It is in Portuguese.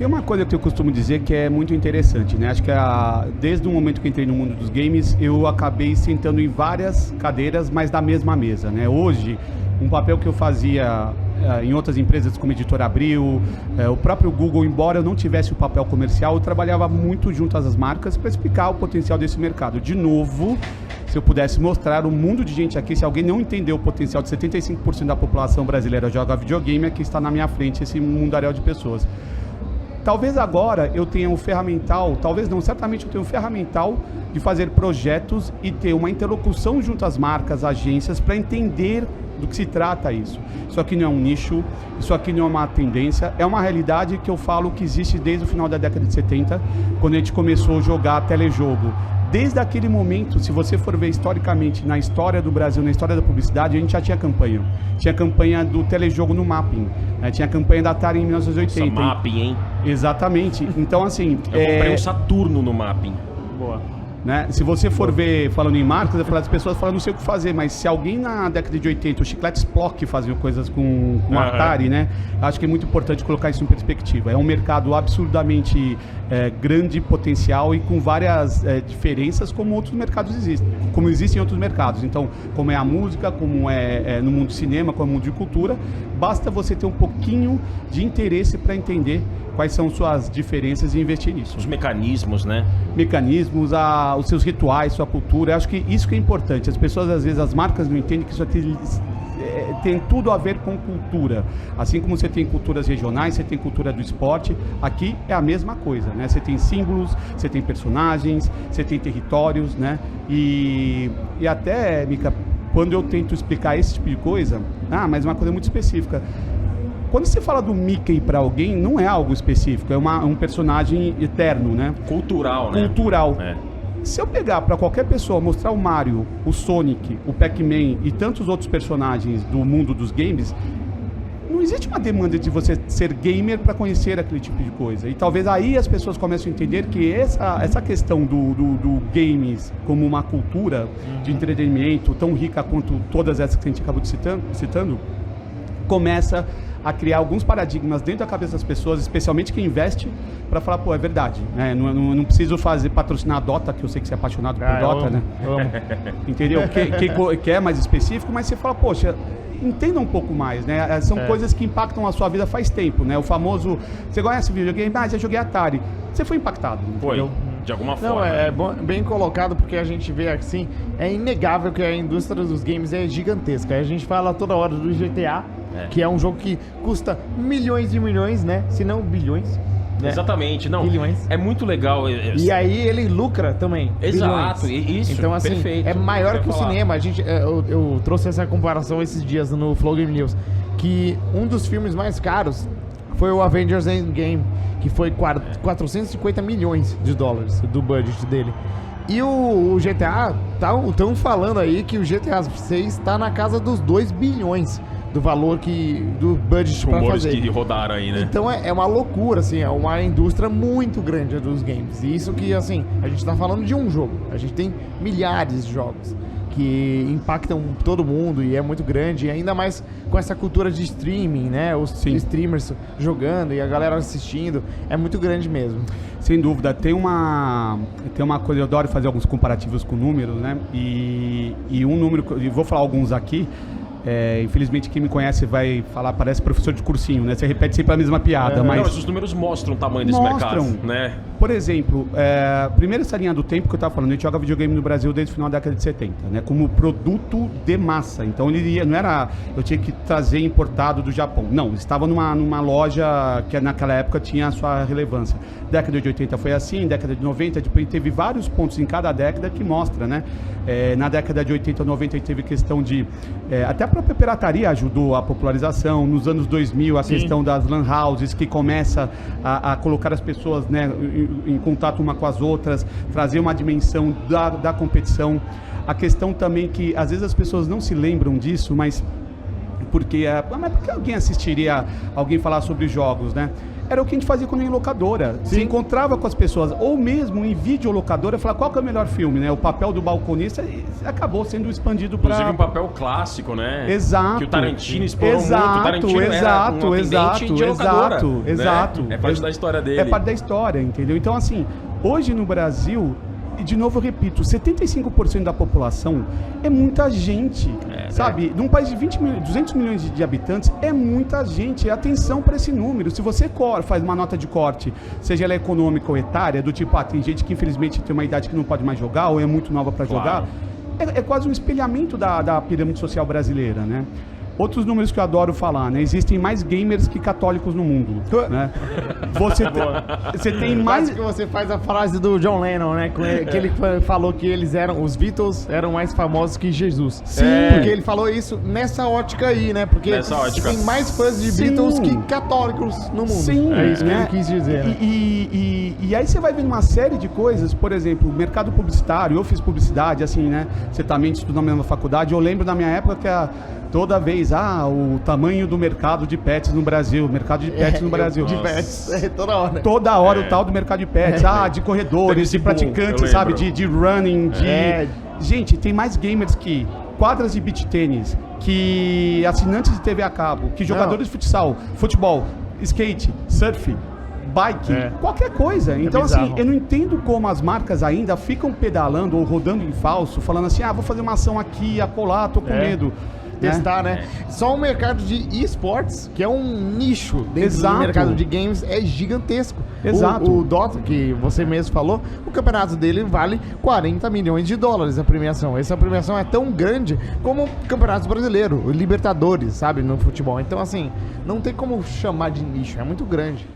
Tem uma coisa que eu costumo dizer que é muito interessante, né? Acho que desde o momento que entrei no mundo dos games, eu acabei sentando em várias cadeiras, mas da mesma mesa, né? Hoje, um papel que eu fazia em outras empresas como Editora Abril, o próprio Google, embora eu não tivesse o papel comercial, eu trabalhava muito junto às marcas para explicar o potencial desse mercado. De novo, se eu pudesse mostrar um mundo de gente aqui, se alguém não entendeu o potencial de 75% da população brasileira joga videogame, aqui está na minha frente esse mundaréu de pessoas. Talvez agora eu tenha um ferramental, talvez não, certamente eu tenho um ferramental de fazer projetos e ter uma interlocução junto às marcas, agências, para entender do que se trata isso. Isso aqui não é um nicho, isso aqui não é uma tendência, é uma realidade que eu falo que existe desde o final da década de 70, quando a gente começou a jogar telejogo. Desde aquele momento, se você for ver historicamente, na história do Brasil, na história da publicidade, a gente já tinha campanha. Tinha campanha do telejogo no Mapping, né? Tinha campanha da Atari em 1980. Nossa, Mapping, hein? Exatamente. Então, assim... Eu comprei um Saturno no Mapping. Boa. Né? Se você for ver, falando em marcas, eu falar das pessoas falam, não sei o que fazer, mas se alguém na década de 80, o Chiclete Splock faziam coisas com Atari, né? Acho que é muito importante colocar isso em perspectiva. É um mercado absurdamente grande, potencial e com várias diferenças, como outros mercados existem, como existem em outros mercados. Então, como é a música, como é no mundo do cinema, como é no mundo de cultura, basta você ter um pouquinho de interesse para entender quais são suas diferenças e investir nisso. Os mecanismos, né? Mecanismos, os seus rituais, sua cultura. Eu acho que isso que é importante. As pessoas, às vezes, as marcas não entendem que isso aqui tem tudo a ver com cultura. Assim como você tem culturas regionais, você tem cultura do esporte, aqui é a mesma coisa, né? Você tem símbolos, você tem personagens, você tem territórios, né? E até, Mica, quando eu tento explicar esse tipo de coisa, mas uma coisa muito específica. Quando você fala do Mickey para alguém, não é algo específico, é um personagem eterno, né? Cultural, né? Cultural. É. Se eu pegar para qualquer pessoa, mostrar o Mario, o Sonic, o Pac-Man e tantos outros personagens do mundo dos games, não existe uma demanda de você ser gamer para conhecer aquele tipo de coisa. E talvez aí as pessoas comecem a entender que essa questão do games como uma cultura de entretenimento tão rica quanto todas essas que a gente acabou de citando, começa a criar alguns paradigmas dentro da cabeça das pessoas, especialmente quem investe, para falar, pô, é verdade, né? Não preciso patrocinar a Dota, que eu sei que você é apaixonado por Dota, né? Entendeu? Que é mais específico, mas você fala, poxa, entenda um pouco mais, né? São coisas que impactam a sua vida faz tempo, né? O famoso, você conhece videogame? Já joguei Atari. Você foi impactado, entendeu? De alguma forma. Não, é bem colocado, porque a gente vê assim, é inegável que a indústria dos games é gigantesca. A gente fala toda hora do GTA, que é um jogo que custa milhões e milhões, né? Se não bilhões. Né? Exatamente, não. Bilhões. É muito legal. E aí ele lucra também. Exato, bilhões. Isso, então, assim, perfeito. é maior que o cinema. Eu trouxe essa comparação esses dias no Flow Game News, que um dos filmes mais caros foi o Avengers Endgame, que foi 450 milhões de dólares do budget dele. E o GTA, estão falando aí que o GTA 6 está na casa dos 2 bilhões do valor do budget para fazer. Rumores que rodaram aí, né? Então é uma loucura, assim, é uma indústria muito grande dos games. E isso que, assim, a gente tá falando de um jogo. A gente tem milhares de jogos que impactam todo mundo e é muito grande. E ainda mais com essa cultura de streaming, né? Os streamers jogando e a galera assistindo. É muito grande mesmo. Sem dúvida. Tem uma coisa, eu adoro fazer alguns comparativos com números, né? E um número, e vou falar alguns aqui. Infelizmente quem me conhece vai falar, parece professor de cursinho, né? Você repete sempre a mesma piada, mas... Não, os números mostram o tamanho desse mercado, né? Por exemplo, primeiro essa linha do tempo que eu estava falando, a gente joga videogame no Brasil desde o final da década de 70, né? Como produto de massa. Então ele não era, eu tinha que trazer importado do Japão. Não, estava numa loja que naquela época tinha a sua relevância. Década de 80 foi assim, década de 90, depois teve vários pontos em cada década que mostra, né? Na década de 80, 90 teve questão de... até a própria pirataria ajudou a popularização. Nos anos 2000, a questão das lan houses, que começa a colocar as pessoas, né, em contato uma com as outras, trazer uma dimensão da competição. A questão também que, às vezes, as pessoas não se lembram disso, mas por que alguém assistiria alguém falar sobre jogos, né? era o que a gente fazia quando ia em locadora. Você encontrava com as pessoas, ou mesmo em videolocadora, falar qual que é o melhor filme, né? O papel do balconista acabou sendo expandido para... Inclusive um papel clássico, né? Exato. Que o Tarantino explorou muito. O Tarantino era um atendente de locadora, exato. É parte da história dele. É parte da história, entendeu? Então, assim, hoje no Brasil... E de novo eu repito, 75% da população é muita gente, sabe? Num país de 200 milhões de habitantes, é muita gente. Atenção para esse número. Se você faz uma nota de corte, seja ela econômica ou etária, do tipo, tem gente que infelizmente tem uma idade que não pode mais jogar ou é muito nova para jogar, é quase um espelhamento da pirâmide social brasileira, né? Outros números que eu adoro falar, né? Existem mais gamers que católicos no mundo, né? Você tem mais... Quase que você faz a frase do John Lennon, né? Que ele falou que os Beatles eram mais famosos que Jesus. Sim. Porque ele falou isso nessa ótica aí, né? Porque tem mais fãs de Beatles que católicos no mundo. Sim. É isso que ele quis dizer, né? E aí você vai vendo uma série de coisas, por exemplo, o mercado publicitário, eu fiz publicidade, assim, né? Você também estudou na mesma faculdade, eu lembro da minha época que toda vez, o tamanho do mercado de pets no Brasil, mercado de pets no Brasil. De pets, toda hora. Toda hora o tal do mercado de pets, de corredores, de praticantes, sabe, de running, Gente, tem mais gamers que quadras de beach tênis, que assinantes de TV a cabo, que jogadores de futsal, futebol, skate, surf, bike, qualquer coisa. Então, assim, eu não entendo como as marcas ainda ficam pedalando ou rodando em falso, falando assim, vou fazer uma ação aqui, acolá, tô com medo. Testar, né? Só o mercado de esportes, que é um nicho dentro do mercado de games, é gigantesco. Exato. O Dota, que você mesmo falou, o campeonato dele vale 40 milhões de dólares a premiação. Essa premiação é tão grande como o campeonato brasileiro, o Libertadores, sabe, no futebol. Então, assim, não tem como chamar de nicho, é muito grande.